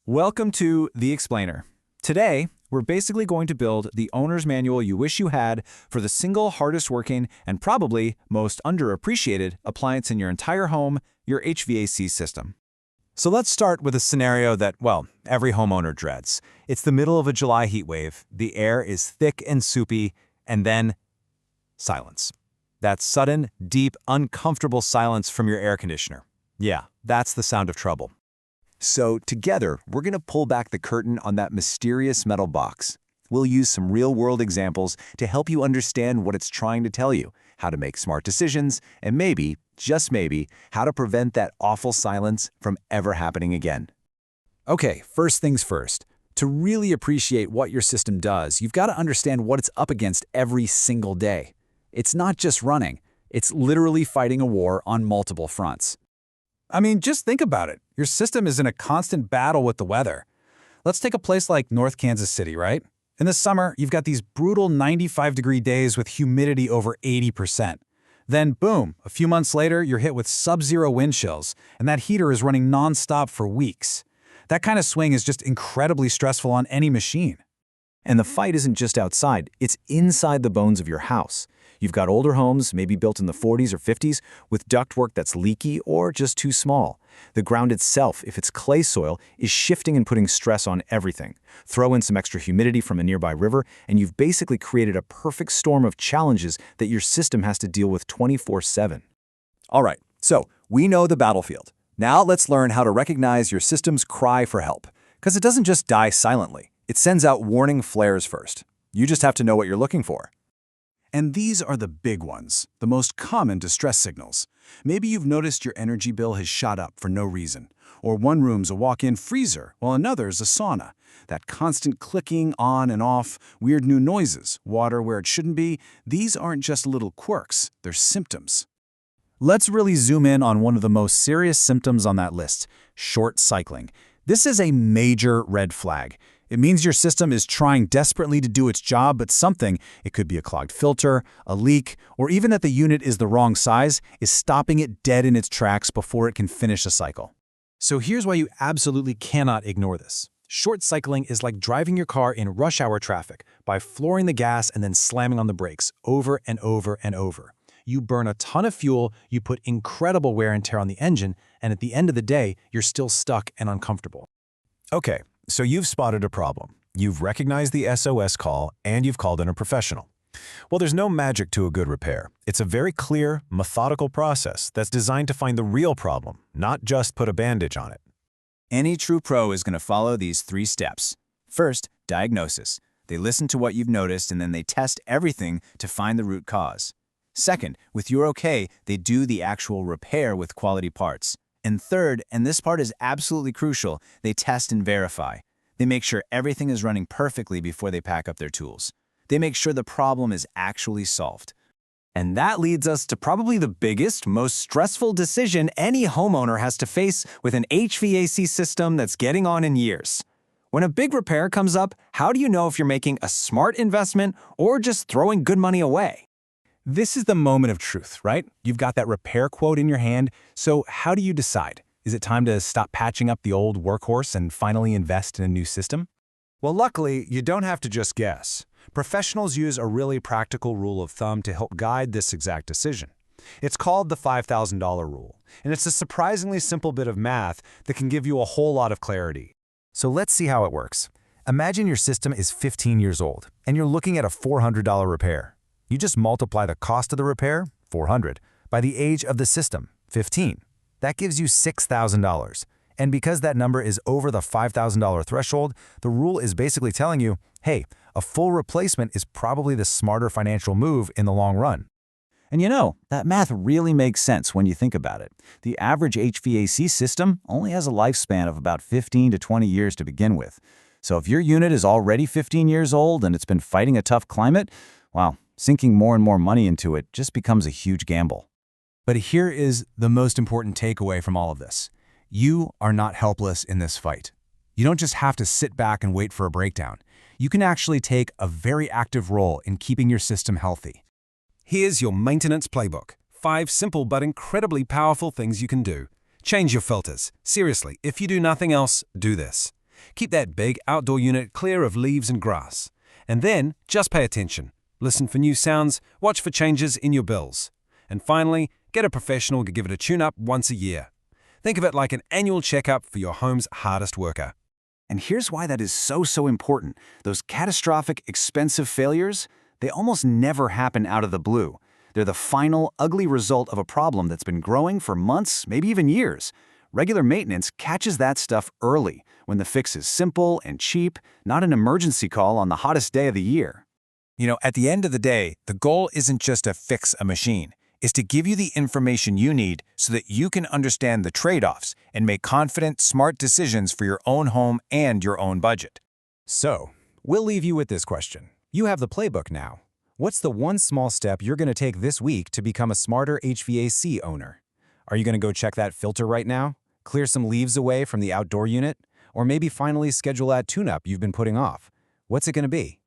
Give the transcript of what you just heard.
Welcome to The Explainer. Today, we're basically going to build the owner's manual you wish you had for the single hardest working and probably most underappreciated appliance in your entire home, your HVAC system. So let's start with a scenario that, well, every homeowner dreads. It's the middle of a July heat wave, the air is thick and soupy, and then silence. That sudden, deep, uncomfortable silence from your air conditioner. Yeah, that's the sound of trouble. So together, we're going to pull back the curtain on that mysterious metal box. We'll use some real-world examples to help you understand what it's trying to tell you, how to make smart decisions, and maybe, just maybe, how to prevent that awful silence from ever happening again. Okay, first things first. To really appreciate what your system does, you've got to understand what it's up against every single day. It's not just running, it's literally fighting a war on multiple fronts. I mean, just think about it. Your system is in a constant battle with the weather. Let's take a place like North Kansas City, right? In the summer, you've got these brutal 95-degree days with humidity over 80%. Then, boom, a few months later, you're hit with sub-zero wind chills, and that heater is running nonstop for weeks. That kind of swing is just incredibly stressful on any machine. And the fight isn't just outside, it's inside the bones of your house. You've got older homes, maybe built in the 40s or 50s, with ductwork that's leaky or just too small. The ground itself, if it's clay soil, is shifting and putting stress on everything. Throw in some extra humidity from a nearby river, and you've basically created a perfect storm of challenges that your system has to deal with 24/7. All right, so we know the battlefield. Now let's learn how to recognize your system's cry for help. Because it doesn't just die silently. It sends out warning flares first. You just have to know what you're looking for. And these are the big ones, the most common distress signals. Maybe you've noticed your energy bill has shot up for no reason, or one room's a walk-in freezer while another's a sauna. That constant clicking on and off, weird new noises, water where it shouldn't be, these aren't just little quirks, they're symptoms. Let's really zoom in on one of the most serious symptoms on that list, short cycling. This is a major red flag. It means your system is trying desperately to do its job, but something, it could be a clogged filter, a leak, or even that the unit is the wrong size, is stopping it dead in its tracks before it can finish a cycle. So here's why you absolutely cannot ignore this. Short cycling is like driving your car in rush hour traffic by flooring the gas and then slamming on the brakes over and over and over. You burn a ton of fuel, you put incredible wear and tear on the engine, and at the end of the day, you're still stuck and uncomfortable. Okay, so you've spotted a problem. You've recognized the SOS call, and you've called in a professional. Well, there's no magic to a good repair. It's a very clear, methodical process that's designed to find the real problem, not just put a bandage on it. Any true pro is going to follow these 3 steps. First, diagnosis. They listen to what you've noticed and then they test everything to find the root cause. Second, with your okay, they do the actual repair with quality parts. And third, and this part is absolutely crucial, they test and verify. They make sure everything is running perfectly before they pack up their tools. They make sure the problem is actually solved. And that leads us to probably the biggest, most stressful decision any homeowner has to face with an HVAC system that's getting on in years. When a big repair comes up, how do you know if you're making a smart investment or just throwing good money away? This is the moment of truth, right? You've got that repair quote in your hand, so how do you decide? Is it time to stop patching up the old workhorse and finally invest in a new system? Well, luckily, you don't have to just guess. Professionals use a really practical rule of thumb to help guide this exact decision. It's called the $5,000 rule, and it's a surprisingly simple bit of math that can give you a whole lot of clarity. So let's see how it works. Imagine your system is 15 years old, and you're looking at a $400 repair. You just multiply the cost of the repair, $400, by the age of the system, 15. That gives you $6,000. And because that number is over the $5,000 threshold, the rule is basically telling you, hey, a full replacement is probably the smarter financial move in the long run. And you know, that math really makes sense when you think about it. The average HVAC system only has a lifespan of about 15 to 20 years to begin with. So if your unit is already 15 years old and it's been fighting a tough climate, well, sinking more and more money into it just becomes a huge gamble. But here is the most important takeaway from all of this. You are not helpless in this fight. You don't just have to sit back and wait for a breakdown. You can actually take a very active role in keeping your system healthy. Here's your maintenance playbook. 5 simple but incredibly powerful things you can do. Change your filters. Seriously, if you do nothing else, do this. Keep that big outdoor unit clear of leaves and grass. And then, just pay attention. Listen for new sounds, watch for changes in your bills. And finally, get a professional to give it a tune-up once a year. Think of it like an annual checkup for your home's hardest worker. And here's why that is so important. Those catastrophic, expensive failures, they almost never happen out of the blue. They're the final, ugly result of a problem that's been growing for months, maybe even years. Regular maintenance catches that stuff early, when the fix is simple and cheap, not an emergency call on the hottest day of the year. You know, at the end of the day, the goal isn't just to fix a machine. It's to give you the information you need so that you can understand the trade-offs and make confident, smart decisions for your own home and your own budget. So, we'll leave you with this question. You have the playbook now. What's the one small step you're going to take this week to become a smarter HVAC owner? Are you going to go check that filter right now? Clear some leaves away from the outdoor unit? Or maybe finally schedule that tune-up you've been putting off? What's it going to be?